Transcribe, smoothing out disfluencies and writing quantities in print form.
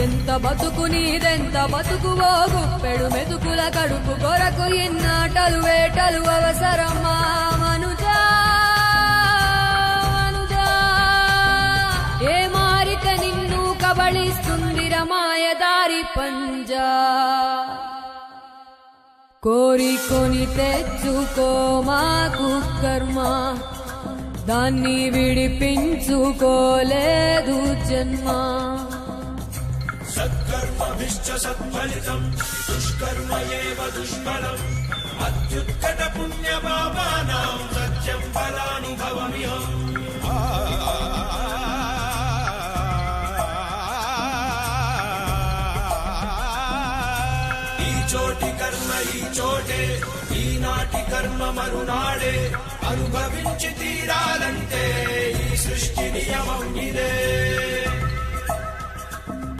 ఎంత బతుకు నీదెంత బతుకువో గుప్పెడు మెతుకుల కడుపు కొరకు ఇన్నాటలు వేటలు అవసరమా మనుజా మనుజా ఏ మారిక నిన్ను కబళిస్తుంది రమాయదారి పంజా కోరికొని తెచ్చుకో మాకు కర్మ దాన్ని విడిపించుకోలేదు జన్మ సత్కర్మభిశ్చ సత్ఫలితం దుష్కర్మ ఏవ దుష్ఫలం అత్యుత్కట పుణ్యపాపానాం సత్యం ఫలానుభవమిహం ఈ చోటి కర్మ ఈ చోటే ఈనాటి కర్మ మరునాడే అనుభవించి తీరాలంటే ఈ సృష్టి నియమం ఇదే